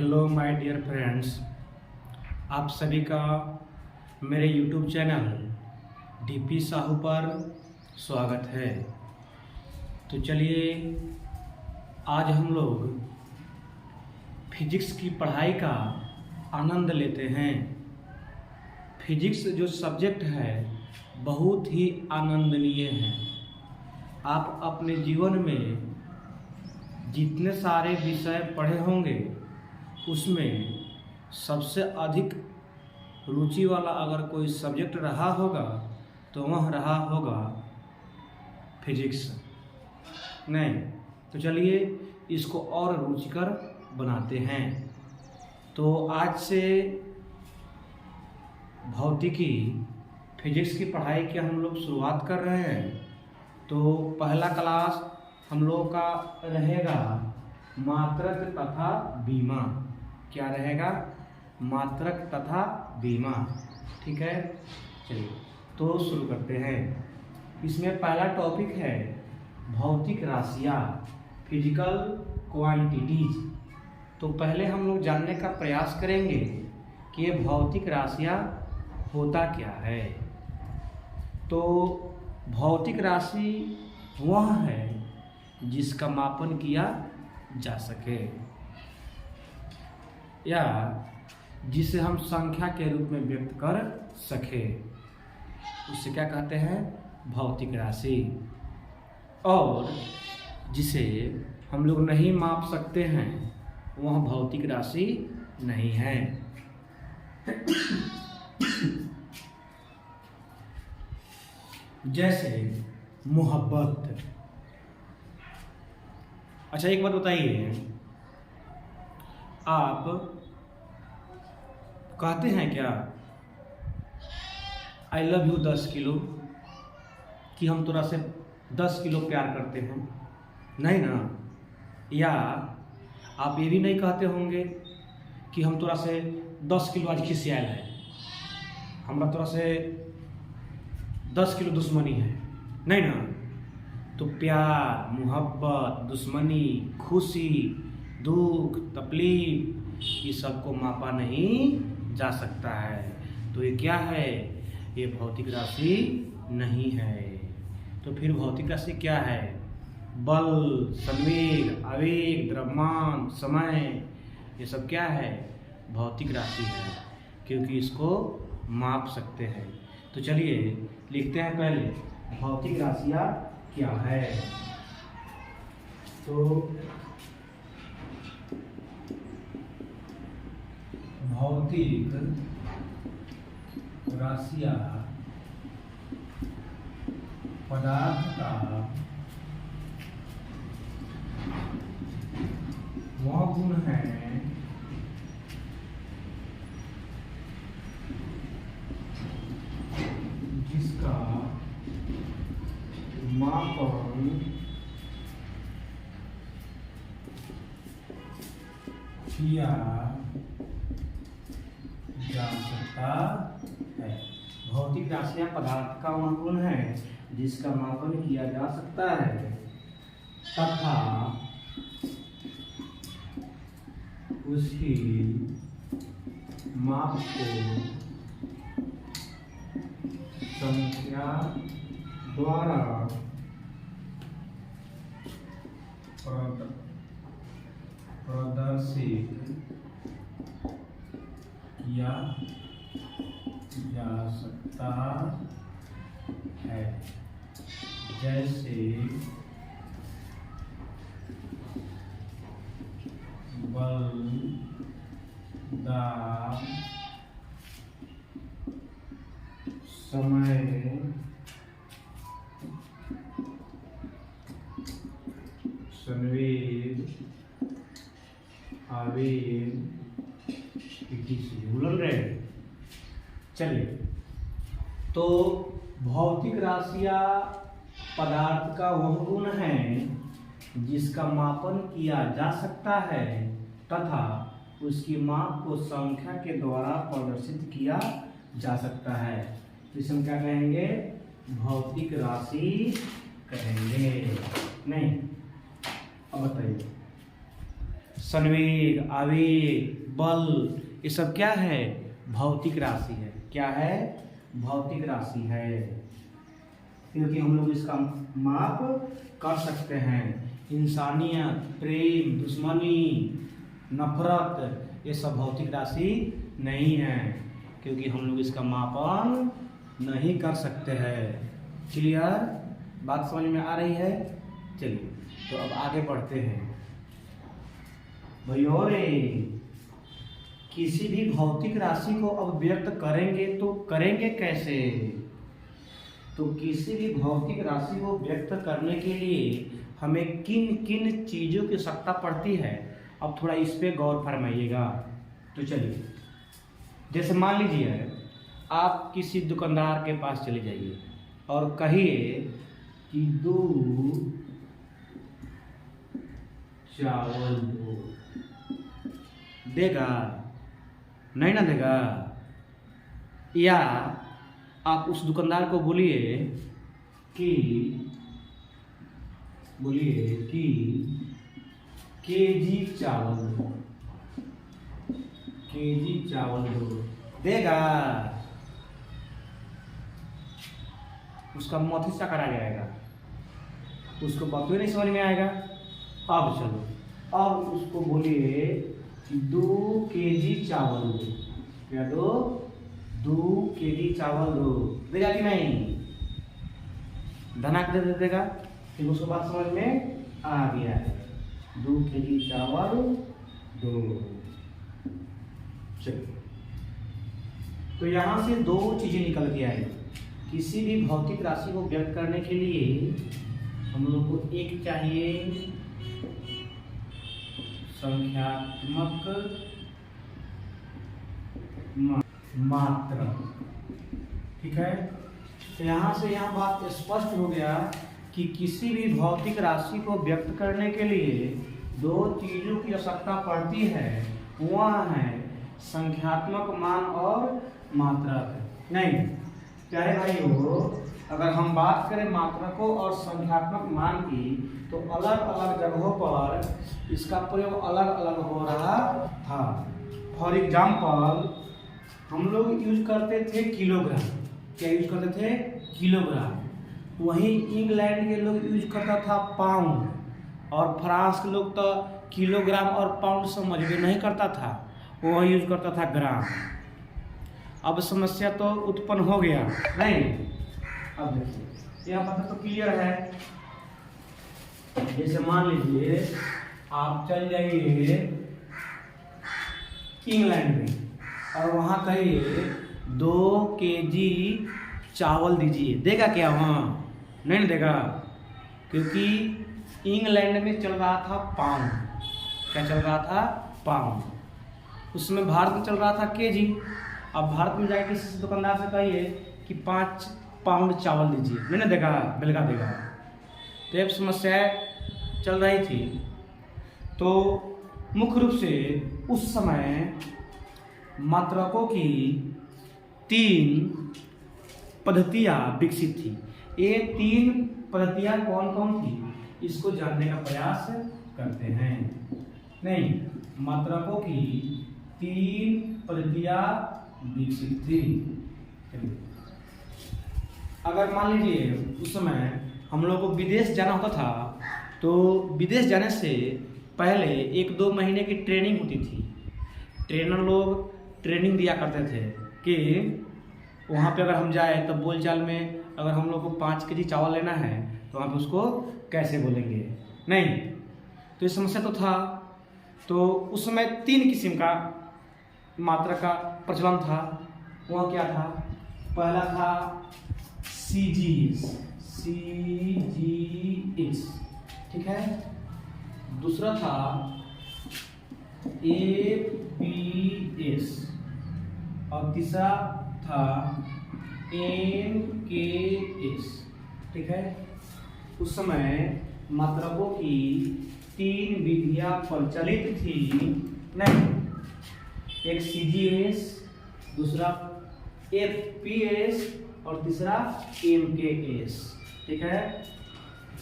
Hello my dear friends, आप सभी का मेरे यूट्यूब चैनल डीपी साहू पर स्वागत है। तो चलिए आज हम लोग फिजिक्स की पढ़ाई का आनंद लेते हैं। फिजिक्स जो सब्जेक्ट है बहुत ही आनंदनीय है। आप अपने जीवन में जितने सारे विषय पढ़े होंगे उसमें सबसे अधिक रुचि वाला अगर कोई सब्जेक्ट रहा होगा तो वह रहा होगा फिजिक्स। नहीं तो चलिए इसको और रुचिकर बनाते हैं। तो आज से भौतिकी फिजिक्स की पढ़ाई की हम लोग शुरुआत कर रहे हैं। तो पहला क्लास हम लोगों का रहेगा मात्रक तथा बीमा। क्या रहेगा? मात्रक तथा बीमा। ठीक है, चलिए तो शुरू करते हैं। इसमें पहला टॉपिक है भौतिक राशियाँ, फिजिकल क्वांटिटीज। तो पहले हम लोग जानने का प्रयास करेंगे कि ये भौतिक राशियाँ होता क्या है। तो भौतिक राशि वह है जिसका मापन किया जा सके या जिसे हम संख्या के रूप में व्यक्त कर सके, उससे क्या कहते हैं? भौतिक राशि। और जिसे हम लोग नहीं माप सकते हैं वह भौतिक राशि नहीं है। जैसे मोहब्बत। अच्छा एक बात बताइए, आप कहते हैं क्या आई लव यू 10 किलो, कि हम थोड़ा से 10 किलो प्यार करते हैं? नहीं ना। या आप ये भी नहीं कहते होंगे कि हम थोड़ा से 10 किलो आज खिसियाल है, हमारा थोड़ा से 10 किलो दुश्मनी है। नहीं ना। तो प्यार, मोहब्बत, दुश्मनी, खुशी, दुख, तकलीफ, ये सबको मापा नहीं जा सकता है। तो ये क्या है? ये भौतिक राशि नहीं है। तो फिर भौतिक राशि क्या है? बल, संवेग, आवेग, द्रव्यमान, समय, ये सब क्या है? भौतिक राशि है, क्योंकि इसको माप सकते हैं। तो चलिए लिखते हैं पहले भौतिक राशियाँ क्या है। तो भौतिक राशियाँ पदार्थ का वह गुण है जिसका मापन किया जा सकता है। भौतिक राशियाँ पदार्थ का वह गुण है जिसका मापन किया जा सकता है तथा उसकी माप को संख्या द्वारा प्रदर्शित किया जा सकता है। जैसे बल, दाब, समय, संवेग, आवेग, बोल रहे। चलिए तो भौतिक राशियाँ पदार्थ का वह गुण है जिसका मापन किया जा सकता है तथा उसकी माप को संख्या के द्वारा प्रदर्शित किया जा सकता है। तो इसे हम क्या कहेंगे? भौतिक राशि कहेंगे। नहीं, अब बताइए संवेग, आवेग, बल, ये सब क्या है? भौतिक राशि है। क्या है? भौतिक राशि है, क्योंकि हम लोग इसका माप कर सकते हैं। इंसानियत, प्रेम, दुश्मनी, नफरत, ये सब भौतिक राशि नहीं है, क्योंकि हम लोग इसका मापन नहीं कर सकते हैं। क्लियर? बात समझ में आ रही है? चलिए तो अब आगे बढ़ते हैं। भैया रे, किसी भी भौतिक राशि को अब व्यक्त करेंगे तो करेंगे कैसे? तो किसी भी भौतिक राशि को व्यक्त करने के लिए हमें किन किन चीज़ों की आवश्यकता पड़ती है, अब थोड़ा इस पे गौर फरमाइएगा। तो चलिए, जैसे मान लीजिए आप किसी दुकानदार के पास चले जाइए और कहिए कि 2 चावल दो। देगा? नहीं ना देगा। या आप उस दुकानदार को बोलिए कि केजी चावल दो, केजी चावल दो। देगा? उसका मौत हिस्सा करा जाएगा, उसको बात ही नहीं समझ में आएगा। अब चलो, अब उसको बोलिए कि 2 केजी चावल दो। क्या दो? 2 केजी चावल दो। देगा कि नहीं? धनाक दे देगा, फिर उसको बात समझ में आ गया है। 2 केजी चावल दो। चलिए, तो यहाँ से 2 चीजें निकल के आई। किसी भी भौतिक राशि को व्यक्त करने के लिए हम लोग को एक चाहिए संख्यात्मक मात्रा। ठीक है? तो यहाँ से यहाँ बात स्पष्ट हो गया कि किसी भी भौतिक राशि को व्यक्त करने के लिए 2 चीजों की आवश्यकता पड़ती है। वह है संख्यात्मक मान और मात्रक। नहीं प्यारे भाइयों, अगर हम बात करें मात्रकों और संख्यात्मक मान की, तो अलग अलग जगहों पर इसका प्रयोग अलग अलग हो रहा था। फॉर एग्जाम्पल, हम लोग यूज करते थे किलोग्राम। क्या यूज करते थे? किलोग्राम। वहीं इंग्लैंड के लोग यूज करता था पाउंड, और फ्रांस के लोग तो किलोग्राम और पाउंड समझ में नहीं करता था, वो यूज करता था ग्राम। अब समस्या तो उत्पन्न हो गया नहीं? अब देखिए, यहाँ पता तो क्लियर है। जैसे मान लीजिए आप चल जाइए इंग्लैंड में और वहाँ कहिए 2 केजी चावल दीजिए। देगा क्या? वहाँ नहीं देगा, क्योंकि इंग्लैंड में चल रहा था पाउंड। क्या चल रहा था? पाउंड। उसमें भारत में चल रहा था केजी। अब भारत में जाके किसी दुकानदार से कहिए कि 5 पाउंड चावल दीजिए, नहीं ना देगा, बिल्गा देगा। तो ये समस्याएं चल रही थी। तो मुख्य रूप से उस समय मात्रकों की 3 पद्धतियाँ विकसित थी। ये 3 पद्धतियाँ कौन कौन थी, इसको जानने का प्रयास करते हैं। नहीं, मात्रकों की 3 पद्धतियाँ विकसित थी। अगर मान लीजिए उस समय हम लोग को विदेश जाना होता था, तो विदेश जाने से पहले 1-2 महीने की ट्रेनिंग होती थी। ट्रेनर लोग ट्रेनिंग दिया करते थे कि वहाँ पे अगर हम जाए तो बोलचाल में अगर हम लोग को 5 केजी चावल लेना है तो वहाँ पे उसको कैसे बोलेंगे। नहीं, तो ये समस्या तो था। तो उस समय 3 किस्म का मात्रा का प्रचलन था। वह क्या था? पहला था CGS, ठीक है। दूसरा था APS और तीसरा था MKS, ठीक है। उस समय मात्रकों की 3 विधियां प्रचलित थी। नहीं, एक CGS, दूसरा APS और तीसरा MKS, ठीक है।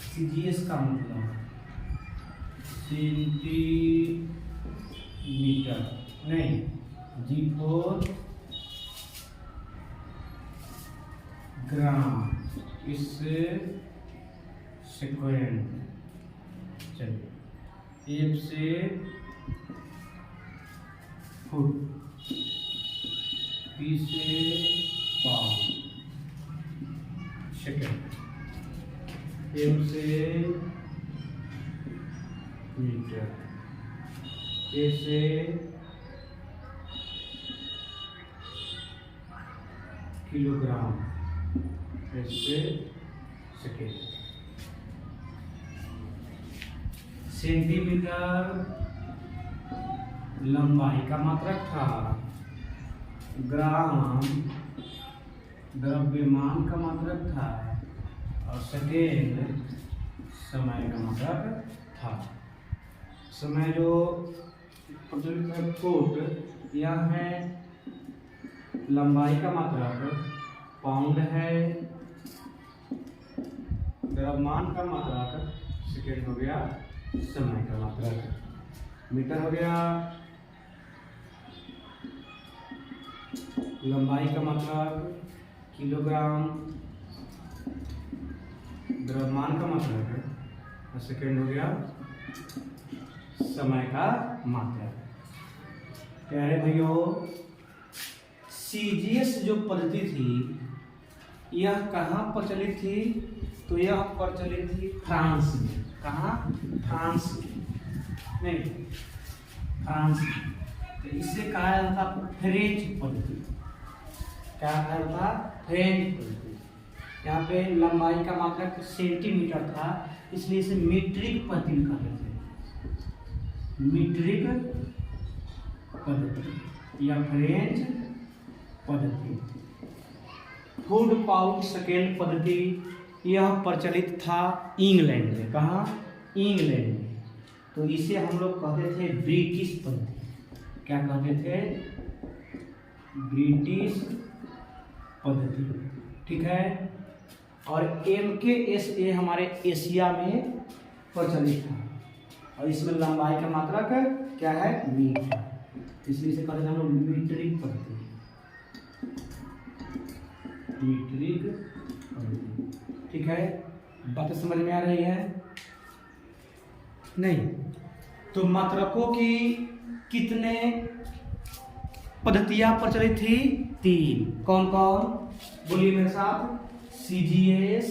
CGS का मतलब मीटर, नहीं, G4 ग्राम, इससे सेकेंड। चलिए, F से फुट, P से पाउंड सेकेंड, M से मीटर, A से किलोग्राम, S से सेकेंड। सेंटीमीटर लंबाई का मात्रक था, ग्राम द्रव्यमान का मात्रक था, और सेकेंड समय का मात्रक था। समय जो प्रचलित है फुट, यह है लंबाई का मात्रक, पाउंड है द्रव्यमान का मात्रक, सेकेंड हो गया समय का मात्रक, मीटर हो गया लंबाई का मात्रक, किलोग्राम द्रव्यमान का मात्रक, और सेकेंड हो गया समय का मात्रक। प्यारे भाइयों, सीजीएस जो पद्धति थी, यह कहाँ प्रचलित थी? तो यह प्रचलित थी फ्रांस में। कहाँ? फ्रांस में, नहीं, फ्रांस में। तो इसे कहा जाता था फ्रेंच पद्धति। क्या कहा जाता? फ्रेंच पद्धति। यहाँ पे लंबाई का मात्रक सेंटीमीटर था, इसलिए इसे मीट्रिक पद्धति कहते थे। मीट्रिक पद्धति या फ्रेंच पद्धति। फुट पाउंड सेकेंड पद्धति यह प्रचलित था इंग्लैंड में। कहाँ? इंग्लैंड में। तो इसे हम लोग कहते थे ब्रिटिश पद्धति। क्या कहते थे? ब्रिटिश पद्धति। ठीक है। और MKSA हमारे एशिया में प्रचलित था, और इसमें लंबाई का मात्रक क्या है? मीटर, इसलिए इसे कहते हैं हम लोग मीट्रिक पद्धति। मीट्रिक पद्धति। ठीक है, बातें समझ में आ रही है? नहीं तो मात्रकों की कितने पद्धतियां प्रचलित थी? 3। कौन कौन? बोलिए मेरे साथ। CGS,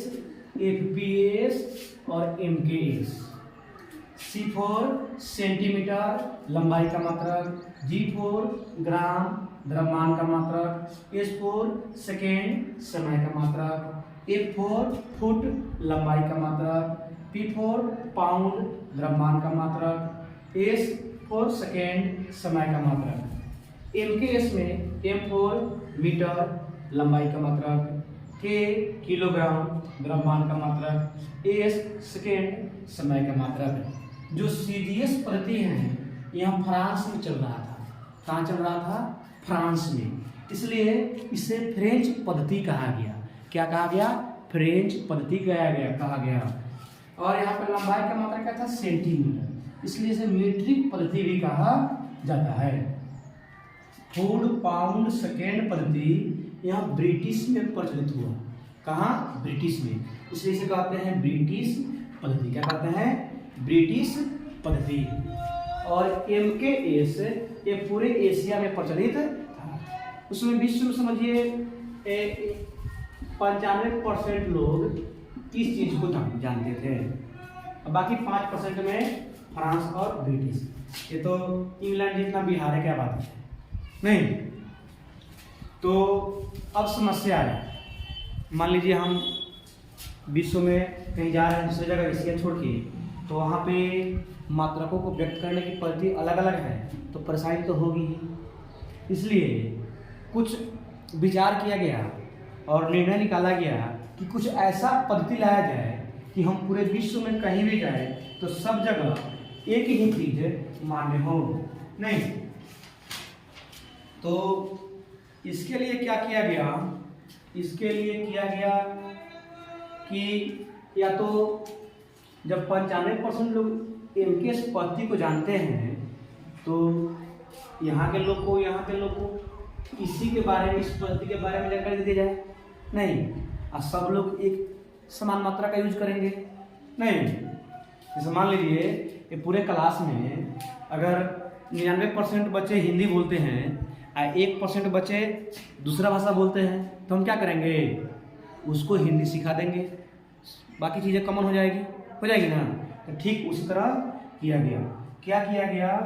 FPS और MKS। C4 सेंटीमीटर लंबाई का मात्रक, G4 ग्राम द्रव्यमान का मात्रक, S4 सेकेंड समय का मात्रक, F4 फुट लंबाई का मात्रक, P4 पाउंड द्रव्यमान का मात्रक, S4 सेकेंड समय का मात्रक। MKS में M4 मीटर लंबाई का मात्रक, K किलोग्राम द्रव्यमान का मात्रक, S सेकेंड समय का मात्रक। जो CGS पद्धति है यह फ्रांस में चल रहा था। कहाँ चल रहा था? फ्रांस में, इसलिए इसे फ्रेंच पद्धति कहा गया। क्या कहा गया? फ्रेंच पद्धति कहा गया। और यहाँ पर लंबाई का मात्रक क्या था? सेंटीमीटर, इसलिए इसे मीट्रिक पद्धति भी कहा जाता है। फुट पाउंड सेकेंड पद्धति यहाँ ब्रिटिश में प्रचलित हुआ। कहाँ? ब्रिटिश में, इसलिए इसे कहते हैं ब्रिटिश पद्धति। क्या कहते हैं? ब्रिटिश पद्धति। और MKS ये पूरे एशिया में प्रचलित था। उसमें विश्व में समझिए 95% लोग किस चीज को जानते थे, बाकी 5% में फ्रांस और ब्रिटिश। ये तो इंग्लैंड जितना बिहार है, क्या बात है? नहीं तो अब समस्या है। मान लीजिए हम विश्व में कहीं जा रहे हैं, दूसरी जगह एशिया छोड़ के, तो वहाँ पे मात्रकों को व्यक्त करने की पद्धति अलग अलग है, तो परेशानी तो होगी ही। इसलिए कुछ विचार किया गया और निर्णय निकाला गया कि कुछ ऐसा पद्धति लाया जाए कि हम पूरे विश्व में कहीं भी जाए तो सब जगह एक ही चीज मान्य हो। नहीं तो इसके लिए क्या किया गया? इसके लिए किया गया कि या तो जब 95% लोग MKS पद्धति को जानते हैं तो यहाँ के लोग को, यहाँ के लोग को इसी के बारे में, इस पद्धति के बारे में जानकारी दी जाए नहीं, और सब लोग एक समान मात्रा का यूज करेंगे नहीं। जैसे मान लीजिए ये पूरे क्लास में अगर 99% बच्चे हिंदी बोलते हैं और 1% बच्चे दूसरा भाषा बोलते हैं, तो हम क्या करेंगे, उसको हिंदी सिखा देंगे, बाकी चीज़ें कॉमन हो जाएगी ना। तो ठीक उसी तरह किया गया। क्या किया गया,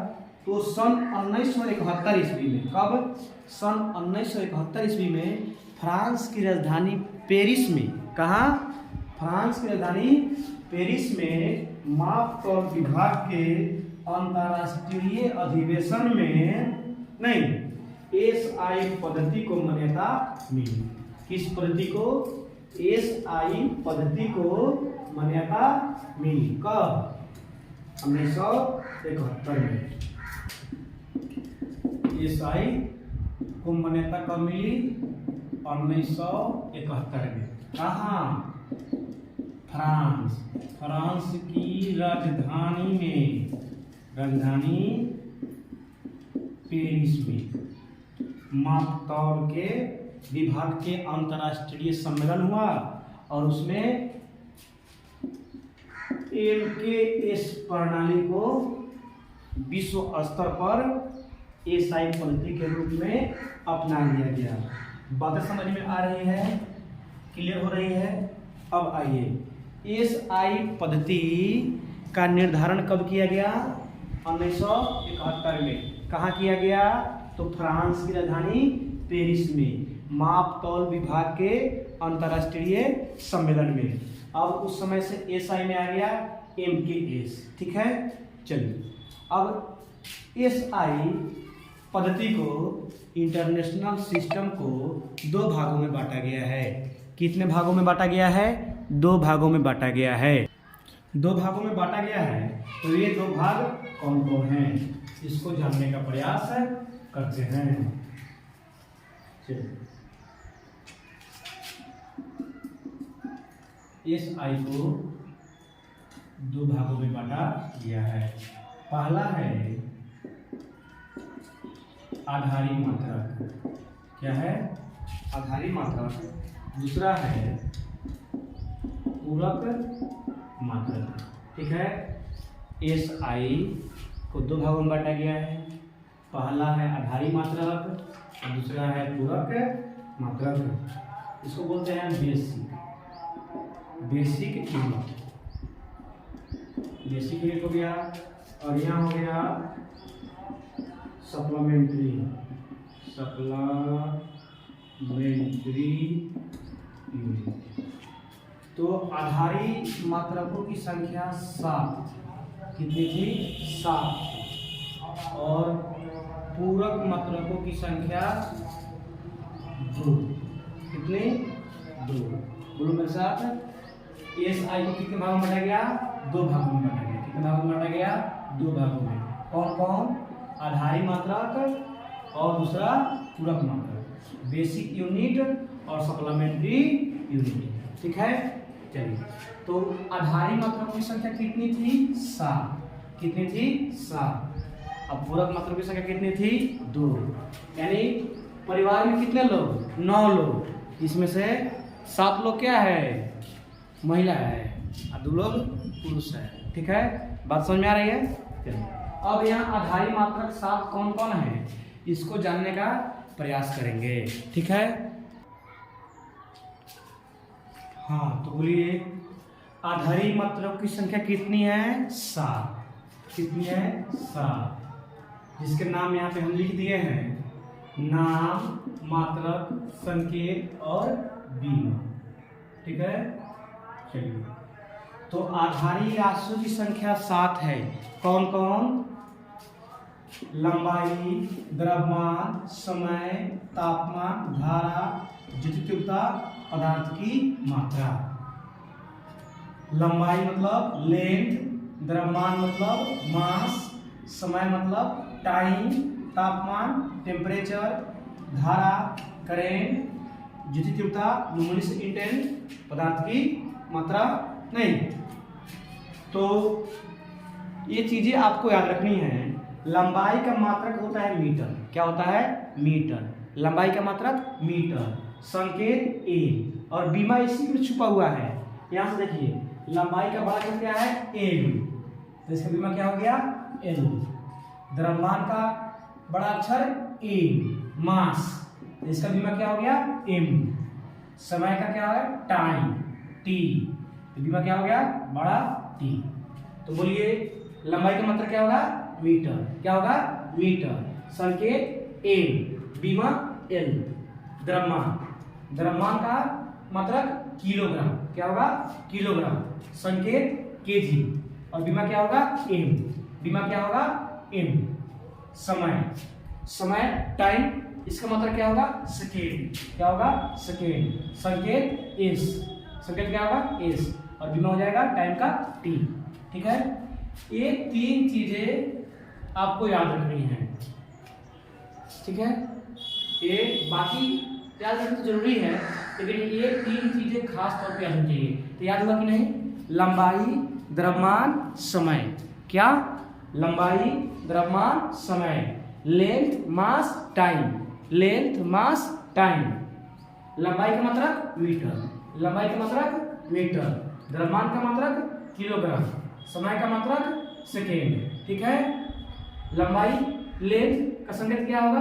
तो सन 1971 ईस्वी में, कब, सन 1971 ईस्वी में फ्रांस की राजधानी पेरिस में, कहाँ, फ्रांस की राजधानी पेरिस में माप तौल विभाग के अंतर्राष्ट्रीय अधिवेशन में नहीं एसआई पद्धति को मान्यता मिली। किस पद्धति को, एसआई पद्धति को मान्यता मिली। कब, 1971 में एसआई को मान्यता कब मिली, 1971 में। कहाँ, फ्रांस की राजधानी में, राजधानी पेरिस में माप तौल के विभाग के अंतर्राष्ट्रीय सम्मेलन हुआ और उसमें एमकेएस प्रणाली को विश्व स्तर पर एसआई पद्धति के रूप में अपना लिया गया। बातें समझ में आ रही है, क्लियर हो रही है। अब आइए, एसआई पद्धति का निर्धारण कब किया गया, 1971 में। कहाँ किया गया, तो फ्रांस की राजधानी पेरिस में माप तौल विभाग के अंतर्राष्ट्रीय सम्मेलन में। अब उस समय से एसआई में आ गया एमकेएस। ठीक है, चलिए अब एसआई पद्धति को, इंटरनेशनल सिस्टम को 2 भागों में बांटा गया है। कितने भागों में बांटा गया है, 2 भागों में बांटा गया है। 2 भागों में बांटा गया है, तो ये 2 भाग कौन कौन हैं, इसको जानने का प्रयास करते हैं। एसआई को 2 भागों में बांटा गया है। पहला है आधारी मात्रक। क्या है, आधारी मात्रक। दूसरा है पूरक मात्रक। ठीक है, एसआई को 2 भागों में बांटा गया है। पहला है आधारी मात्रक और दूसरा है पूरक मात्रक। इसको बोलते हैं बेसिक यूनिट। बेसिक यूनिट हो गया और यहाँ हो गया सप्लीमेंट्री यूनिट। तो आधारी मात्रकों की संख्या 7, कितनी थी, 7, और पूरक मात्रकों की संख्या 2। कितने, 2। बोलो मेरे साथ, एसआई को कितने भागों में बांटा गया, 2 भागों में बांटा गया। कितने भागों में बांटा गया, 2 भागों में। कौन कौन, आधारी मात्रक और दूसरा पूरक मात्रक, बेसिक यूनिट और सप्लीमेंट्री यूनिट। ठीक है, चलिए तो आधारी मात्रकों की संख्या कितनी थी, 7। कितनी थी, 7। अब पूरक मात्रकों की संख्या कितनी थी, 2। यानी परिवार में कितने लोग, 9 लोग। इसमें से 7 लोग क्या है, महिला है और 2 लोग पुरुष है। ठीक है, बात समझ में आ रही है। चलिए अब यहाँ आधारी मात्रक 7 कौन कौन है, इसको जानने का प्रयास करेंगे। ठीक है, हाँ तो बोलिए, आधारी मात्रक की संख्या कितनी है, 7। कितनी है, 7, जिसके नाम यहाँ पे हम लिख दिए हैं, नाम, मात्रक, संकेत और बीमा। ठीक है, चलिए तो आधारी राशियों की संख्या 7 है। कौन कौन, लंबाई, द्रव्यमान, समय, तापमान, धारा, द्युतियोगिता, पदार्थ की मात्रा। लंबाई मतलब लेंथ, द्रव्यमान मतलब मास, समय मतलब टाइम, तापमान टेम्परेचर, धारा करेंट, द्युतियोगिता लुमिनस इंटेंस, पदार्थ की मात्रा नहीं। तो ये चीजें आपको याद रखनी है लंबाई का मात्रक होता है मीटर। क्या होता है? मीटर। लंबाई का मात्रक मीटर, संकेत ए, और बीमा इसी में छुपा हुआ है। यहां से देखिए, लंबाई का बड़ा अक्षर क्या है? एल, तो इसका बीमा क्या हो गया? एल। द्रव्यमान का बड़ा अक्षर ए, मास, तो इसका बीमा क्या हो गया? एम। समय का क्या है? टाइम, टी, तो बीमा क्या हो गया? बड़ा टी। तो बोलिए लंबाई का मात्रक क्या होगा? मीटर। क्या होगा? मीटर। संकेत ए, बीमा एल। द्रव्यमान का मात्रक किलोग्राम। क्या होगा? किलोग्राम। संकेत केजी, और बीमा क्या होगा? एम। बीमा क्या होगा? एम। समय टाइम, इसका मात्रक क्या होगा? सेकेंड। क्या होगा? सेकेंड। संकेत एस, संकेत क्या होगा? एस, और बीमा हो जाएगा टाइम का टी। ठीक है, ये 3 चीजें आपको याद रखनी है। ठीक है, ये बाकी याद रखना तो जरूरी है, लेकिन ये 3 चीजें खास तौर पे याद होनी चाहिए। तो याद हुआ कि नहीं? लंबाई, द्रव्यमान, समय। क्या? लंबाई, द्रव्यमान, समय। लेंथ, मास, टाइम। लेंथ, मास, टाइम। लंबाई का मात्रक मीटर, लंबाई का मात्रक मीटर। द्रव्यमान का मात्रक किलोग्राम, समय का मात्रक सेकेंड। ठीक है, लंबाई, लेंथ का संकेत क्या होगा?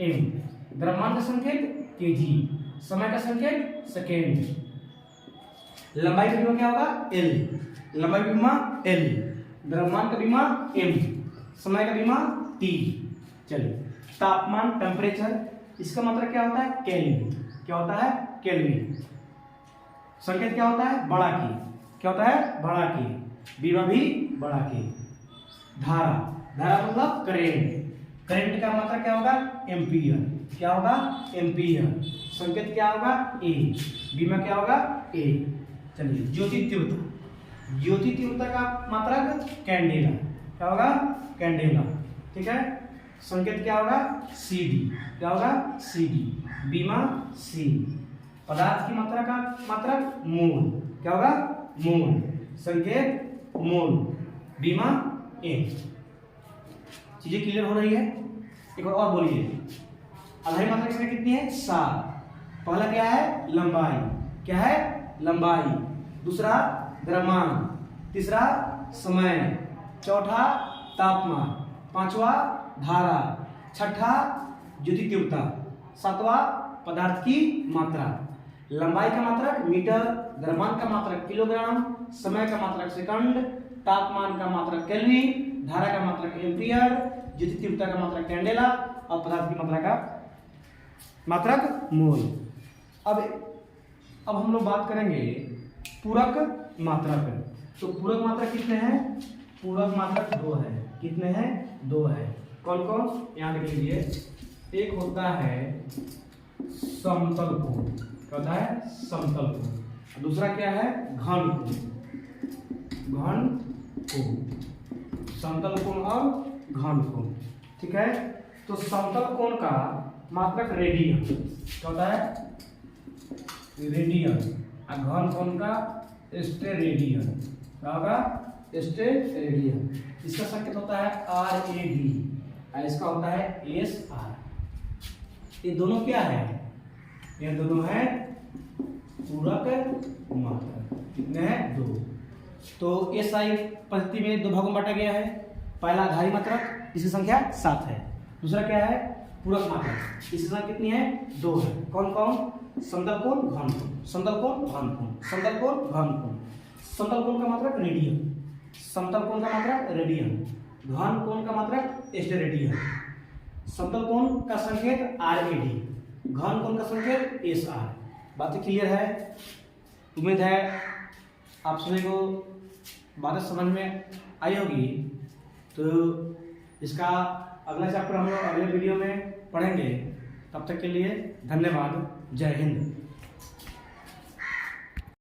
एम। द्रव्यमान का संकेत केजी, समय का संकेत सेकेंड। लंबाई का बीमा क्या होगा? एल। लंबाई का बीमा एल, द्रव्यमान का बीमा एम, समय का बीमा टी। चलिए, तापमान, टेम्परेचर, इसका मतलब क्या होता है? केल्विन। क्या होता है? केल्विन। संकेत क्या होता है? बड़ा की। क्या होता है? बड़ा की, बीमा भी बड़ा की। धारा, धारा मतलब करेंट। करंट का मात्रा क्या होगा? एम्पियर। क्या होगा? एम्पियर। संकेत क्या होगा? ए, बीमा क्या होगा? ए। चलिए, ज्योति तीव्रता, ज्योति तीव्रता का मात्रक कैंडेला। क्या होगा? कैंडेला। ठीक है, संकेत क्या होगा? C D. क्या होगा? सी डी, बीमा सी। पदार्थ की मात्रा का मात्रक मोल। क्या होगा? मोल। संकेत मोल, बीमा ए। चीजें क्लियर हो रही है? एक बार और बोलिए। आधारी मात्रा इसमें कितनी है? 7। पहला क्या है? लंबाई। क्या है? लंबाई। दूसरा द्रव्यमान, तीसरा समय, चौथा तापमान, पांचवा धारा, छठा ज्योति तीव्रता, सातवां पदार्थ की मात्रा। लंबाई का मात्रक मीटर, द्रव्यमान का मात्रक किलोग्राम, समय का मात्रक सेकंड, तापमान का मात्रक केल्विन, धारा का मात्रक एम्पियर, ज्योति तीव्रता का मात्रक कैंडेला, और पदार्थ की मात्रा का मात्रक मोल। अब हम लोग बात करेंगे पूरक मात्रक। तो पूरक मात्रक कितने हैं? पूरक मात्रक 2 है। कितने हैं? 2 है। कौन कौन? यहाँ देख लीजिए। एक होता है समतल कोण। क्या होता है? समतल कोण। दूसरा क्या है? घन कोण। घन कोण, समतल कोण और घन कोण। ठीक है, तो समतल कोण का मात्रक रेडियन। क्या होता है? रेडियन। और घन कोण का स्टेरेडियन। क्या होगा? स्टेरेडियन। इसका संकेत होता है RAD, और इसका होता है SR। ये दोनों क्या है? ये दोनों है पूरक मात्रक। कितने हैं? 2। तो SI पद्धति में 2 भागों में बांटा गया है। पहला आधारी मात्रक, इसकी संख्या 7 है। दूसरा क्या है? पूरक मात्रक, इसकी संख्या कितनी है? 2 है। कौन कौन? समतल कोण, घन कोण, समतल कोण, घन कोण, समतल कोण, घन कोण। समतल कोण का मात्रक रेडियन, समतल कोण का मात्रक रेडियन, घन कोण का मात्रक स्टेरेडियन। समतल कोण का संकेत RAD, घन कोण का संकेत SR। बातें क्लियर है? उम्मीद है आप सभी को बातें समझ में आई होगी। तो इसका अगला चैप्टर हम लोग अगले वीडियो में पढ़ेंगे। तब तक के लिए धन्यवाद। जय हिंद।